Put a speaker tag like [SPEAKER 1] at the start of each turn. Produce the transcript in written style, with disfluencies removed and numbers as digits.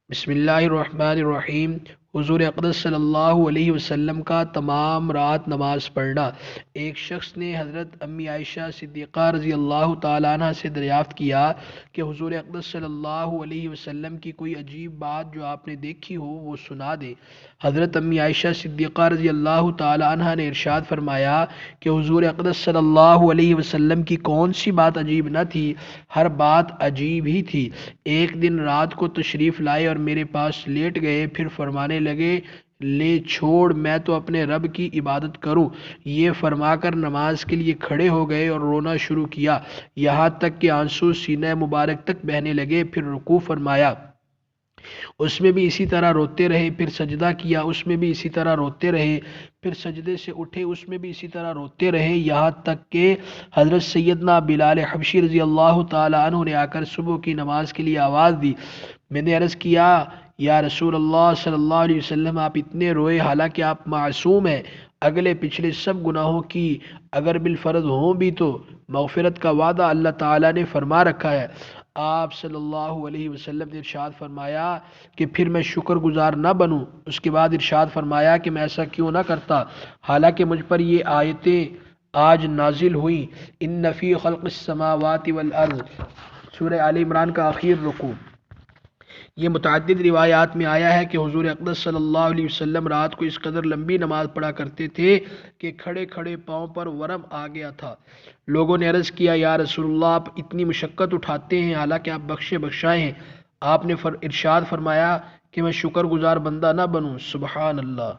[SPEAKER 1] بسم اللہ الرحمن الرحیم۔ حضور اقدس صلی اللہ علیہ وسلم کا تمام رات نماز پڑھنا۔ ایک شخص نے حضرت امی عائشہ صدیقہ رضی اللہ تعالیٰ عنہ سے دریافت کیا کہ حضور اقدس صلی اللہ علیہ وسلم کی کوئی عجیب بات جو آپ نے دیکھی ہو وہ سنا دے۔ حضرت امی عائشہ صدیقہ رضی اللہ تعالیٰ عنہ نے ارشاد فرمایا کہ حضور اقدس صلی اللہ علیہ وسلم کی کون سی بات عجیب نہ تھی، ہر بات عجیب ہی تھی۔ ایک دن رات کو تشریف لائے اور میرے پاس لیٹ گئے، پھر فرمانے لگے، لے چھوڑ، میں تو اپنے رب کی عبادت کروں۔ یہ فرما کر نماز کے لیے کھڑے ہو گئے اور رونا شروع کیا، یہاں تک کہ آنسو سینہ مبارک تک بہنے لگے۔ پھر رکوع فرمایا، اس میں بھی اسی طرح روتے رہے، پھر سجدہ کیا، اس میں بھی اسی طرح روتے رہے، پھر سجدے سے اٹھے، اس میں بھی اسی طرح روتے رہے، یہاں تک کہ حضرت سیدنا بلال حبشی رضی اللہ تعالی عنہ نے آ کر صبح کی نماز کے لیے آواز دی۔ میں نے عرض کیا، یا رسول اللہ صلی اللہ علیہ وسلم، آپ اتنے روئے حالانکہ آپ معصوم ہیں، اگلے پچھلے سب گناہوں کی اگر بالفرض ہوں بھی تو مغفرت کا وعدہ اللہ تعالیٰ نے فرما رکھا ہے۔ آپ صلی اللہ علیہ وسلم نے ارشاد فرمایا کہ پھر میں شکر گزار نہ بنوں؟ اس کے بعد ارشاد فرمایا کہ میں ایسا کیوں نہ کرتا حالانکہ مجھ پر یہ آیتیں آج نازل ہوئیں۔ ان فی خلق السماوات والارض، سورہ آل عمران کا آخر رکوع۔ یہ متعدد روایات میں آیا ہے کہ حضور اقدس صلی اللہ علیہ وسلم رات کو اس قدر لمبی نماز پڑھا کرتے تھے کہ کھڑے کھڑے پاؤں پر ورم آ گیا تھا۔ لوگوں نے عرض کیا، یا رسول اللہ، آپ اتنی مشقت اٹھاتے ہیں حالانکہ آپ بخشے بخشائے ہیں۔ آپ نے ارشاد فرمایا کہ میں شکر گزار بندہ نہ بنوں؟ سبحان اللہ۔